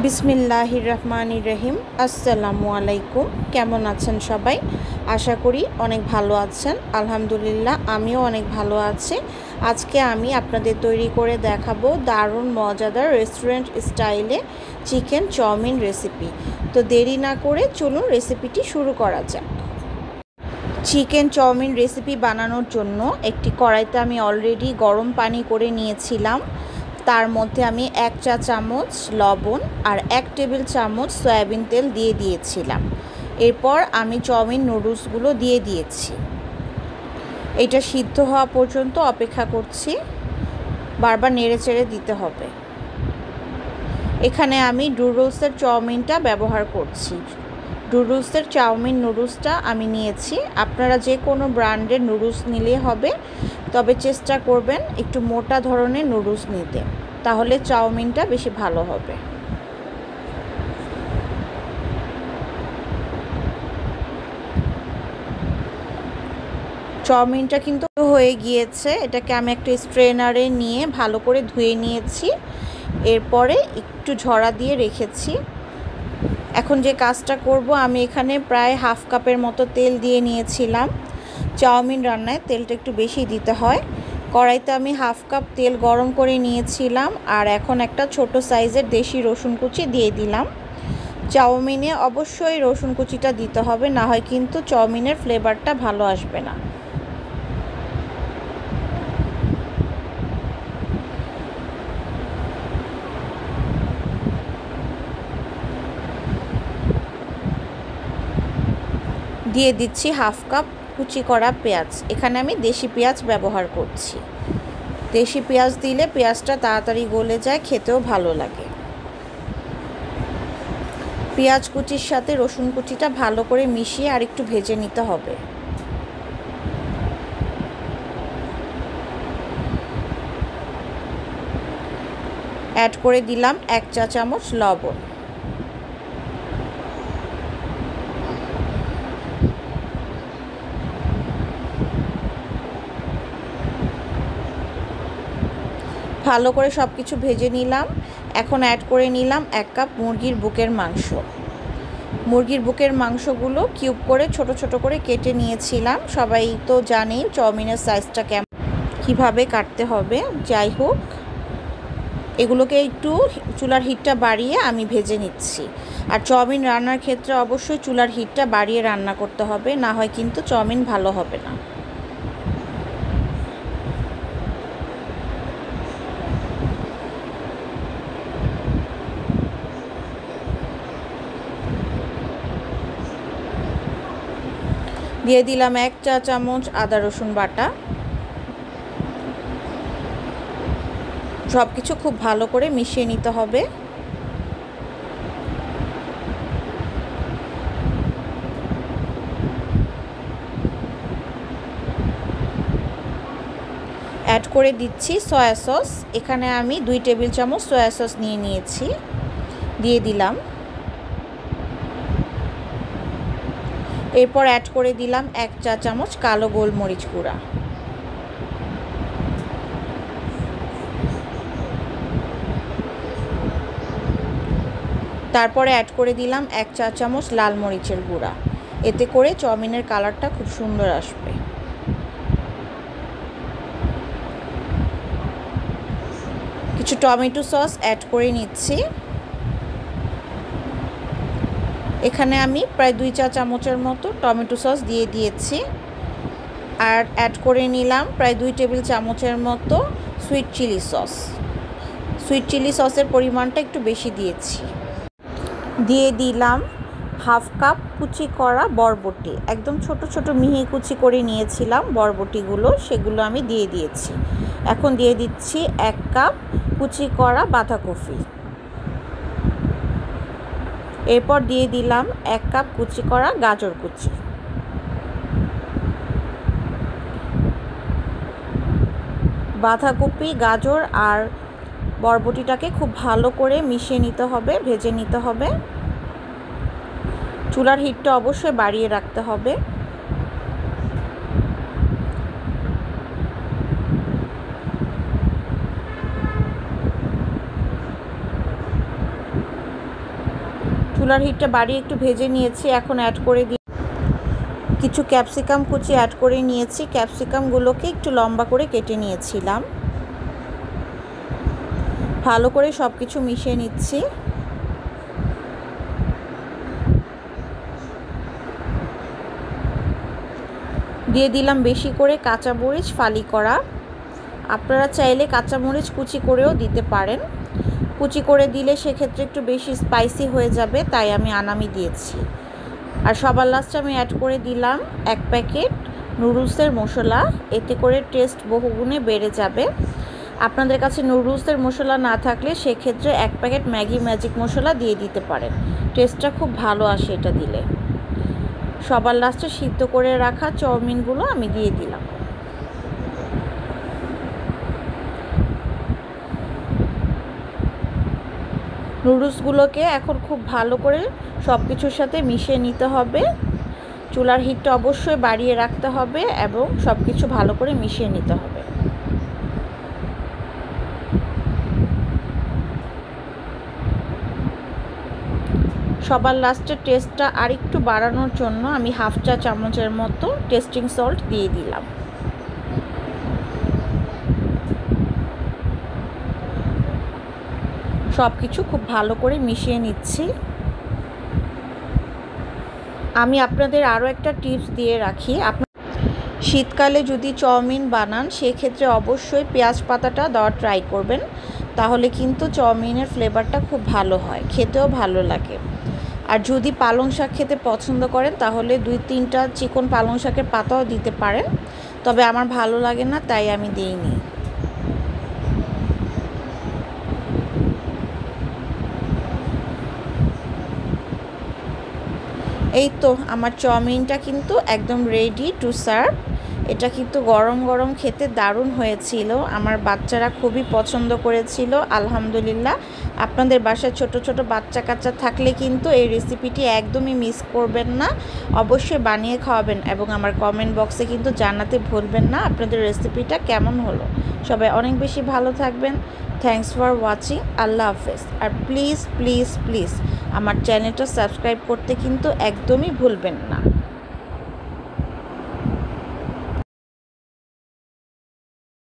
বিসমিল্লাহির রহমানির রহিম। আসসালামু আলাইকুম। কেমন আছেন সবাই? আশা করি অনেক ভালো আছেন। আলহামদুলিল্লাহ আমিও অনেক ভালো আছি। আজকে আমি আপনাদের তৈরি করে দেখাবো দারুণ মজাদার রেস্টুরেন্ট স্টাইলে চিকেন চাউমিন রেসিপি। তো দেরি না করে চলুন রেসিপিটি শুরু করা যাক। চিকেন চাউমিন রেসিপি বানানোর জন্য একটি কড়াইতে আমি অলরেডি গরম পানি করে নিয়েছিলাম। তার মধ্যে আমি 1 চা চামচ লবণ আর 1 টেবিল চামচ সয়াবিন তেল দিয়ে দিয়েছিলাম। এরপর আমি চাউমিন নুডলসগুলো দিয়ে দিয়েছি। এটা সিদ্ধ হওয়া পর্যন্ত অপেক্ষা করছি। বারবার নেড়েচেড়ে দিতে হবে। এখানে আমি ডুডলসের চাউমিনটা ব্যবহার করছি। ডুডলসের চাউমিন নুডলসটা আমি নিয়েছি। আপনারা যে কোনো ব্র্যান্ডের নুডলস নিলে হবে, তবে চেষ্টা করবেন একটু মোটা ধরনের নুডলস নিতে, তাহলে চাউমিনটা বেশি ভালো হবে। চাউমিনটা কিন্তু হয়ে গিয়েছে। এটাকে আমি একটা স্ট্রেনারে নিয়ে ভালো করে ধুয়ে নিয়েছি। এরপরে একটু ঝরা দিয়ে রেখেছি। এখন যে কাজটা করব, আমি এখানে প্রায় হাফ কাপের মতো তেল দিয়ে নিয়েছিলাম। চাউমিন রান্নায় তেলটা একটু বেশি দিতে হয়। কড়াইতে আমি হাফ কাপ তেল গরম করে নিয়েছিলাম। আর এখন একটা ছোট সাইজের দেশি রসুন কুচি দিয়ে দিলাম। চাউমিনে অবশ্যই রসুন কুচিটা দিতে হবে, না হয় কিন্তু চাউমিনের ফ্লেভারটা ভালো আসবে না। দিয়ে দিচ্ছি হাফ কাপ কুচি করা পেঁয়াজ। এখানে আমি দেশি পেঁয়াজ ব্যবহার করছি। দেশি পেঁয়াজ দিলে পেঁয়াজটা তাড়াতাড়ি গলে যায়, খেতেও ভালো লাগে। পেঁয়াজ কুচির সাথে রসুন কুচিটা ভালো করে মিশিয়ে আর একটু ভেজে নিতে হবে। অ্যাড করে দিলাম 1 চা চামচ লবণ। ভালো করে সব কিছু ভেজে নিলাম। এখন অ্যাড করে নিলাম 1 কাপ মুরগির বুকের মাংস। মুরগির বুকের মাংসগুলো কিউব করে ছোট ছোট করে কেটে নিয়েছিলাম। সবাই তো জানেই চাউমিনের সাইজটা কীভাবে কাটতে হবে। যাই হোক, এগুলোকে একটু চুলার হিটটা বাড়িয়ে আমি ভেজে নিচ্ছি। আর চাউমিন রান্নার ক্ষেত্রে অবশ্যই চুলার হিটটা বাড়িয়ে রান্না করতে হবে, না হয় কিন্তু চাউমিন ভালো হবে না। দিয়ে দিলাম 1 চা চামচ আদা রসুন বাটা। সব কিছু খুব ভালো করে মিশিয়ে নিতে হবে। অ্যাড করে দিচ্ছি সয়া সস। এখানে আমি 2 টেবিল চামচ সয়া সস নিয়ে নিয়েছি, দিয়ে দিলাম। এরপর অ্যাড করে দিলাম 1 চা চামচ কালো গোলমরিচ গুঁড়া। তারপরে অ্যাড করে দিলাম 1 চা চামচ লাল মরিচের গুঁড়া। এতে করে চাউমিনের কালারটা খুব সুন্দর আসবে। কিছু টমেটো সস অ্যাড করে নিচ্ছি। এখানে আমি প্রায় 2 চা চামচের মতো টমেটো সস দিয়ে দিয়েছি। আর অ্যাড করে নিলাম প্রায় 2 টেবিল চামচের মতো sweet chili sauce. Sweet chili সসের পরিমাণটা একটু বেশি দিয়েছি। দিয়ে দিলাম হাফ কাপ কুচি করা বরবটি। একদম ছোট ছোট মিহি কুচি করে নিয়েছিলাম বরবটিগুলো, সেগুলো আমি দিয়ে দিয়েছি। এখন দিয়ে দিচ্ছি 1 কাপ কুচি করা বাঁধাকপি। এরপর দিয়ে দিলাম 1 কাপ কুচি করা গাজর কুচি। বাঁধাকপি, গাজর আর বরবটিটাকে খুব ভালো করে মিশিয়ে নিতে হবে, ভেজে নিতে হবে। চুলার হিটটা অবশ্যই বাড়িয়ে রাখতে হবে। চুলার হিটটা বাড়িয়ে একটু ভেজে নিয়েছি। এখন অ্যাড করে দিই কিছু ক্যাপসিকাম কুচি অ্যাড করে নিয়েছি। ক্যাপসিকামগুলোকে একটু লম্বা করে কেটে নিয়েছিলাম। ভালো করে সব কিছু মিশিয়ে নিচ্ছি। দিয়ে দিলাম বেশি করে কাঁচামরিচ ফালি করা। আপনারা চাইলে কাঁচামরিচ কুচি করেও দিতে পারেন। কুচি করে দিলে সেক্ষেত্রে একটু বেশি স্পাইসি হয়ে যাবে, তাই আমি আনামি দিয়েছি। আর সবার লাস্টে আমি অ্যাড করে দিলাম 1 প্যাকেট নুডলসের মশলা। এতে করে টেস্ট বহুগুণে বেড়ে যাবে। আপনাদের কাছে নুডলসের মশলা না থাকলে সেক্ষেত্রে 1 প্যাকেট ম্যাগি ম্যাজিক মশলা দিয়ে দিতে পারেন। টেস্টটা খুব ভালো আসে এটা দিলে। সবার লাস্টে সিদ্ধ করে রাখা চাউমিনগুলো আমি দিয়ে দিলাম। নুডলসগুলোকে এখন খুব ভালো করে সব কিছুর সাথে মিশিয়ে নিতে হবে। চুলার হিটটা অবশ্যই বাড়িয়ে রাখতে হবে এবং সব কিছু ভালো করে মিশিয়ে নিতে হবে। সবার লাস্টে টেস্টটা আরেকটু বাড়ানোর জন্য আমি 1/2 চা চামচের মতো টেস্টিং সল্ট দিয়ে দিলাম। সব কিছু খুব ভালো করে মিশিয়ে নিচ্ছি। আমি আপনাদের আরও একটা টিপস দিয়ে রাখি। শীতকালে যদি চাউমিন বানান সেক্ষেত্রে অবশ্যই পেঁয়াজ পাতাটা দেওয়ার ট্রাই করবেন, তাহলে কিন্তু চাউমিনের ফ্লেভারটা খুব ভালো হয়, খেতেও ভালো লাগে। আর যদি পালং শাক খেতে পছন্দ করেন তাহলে 2-3টা চিকন পালং শাকের পাতাও দিতে পারেন, তবে আমার ভালো লাগে না তাই আমি দিইনি। এই তো আমার চাউমিনটা কিন্তু একদম রেডি টু সার্ভ। এটা কিন্তু গরম গরম খেতে দারুণ হয়েছিল। আমার বাচ্চারা খুবই পছন্দ করেছিল আলহামদুলিল্লাহ। আপনাদের বাসায় ছোট ছোট বাচ্চা কাচ্চা থাকলে কিন্তু এই রেসিপিটি একদমই মিস করবেন না। অবশ্যই বানিয়ে খাওয়াবেন এবং আমার কমেন্ট বক্সে কিন্তু জানাতে ভুলবেন না আপনাদের রেসিপিটা কেমন হলো। সবাই অনেক বেশি ভালো থাকবেন। Thanks for watching. আল্লাহ হাফেজ। আর প্লিজ প্লিজ প্লিজ আমার চ্যানেলটা সাবস্ক্রাইব করতে কিন্তু একদমই ভুলবেন না।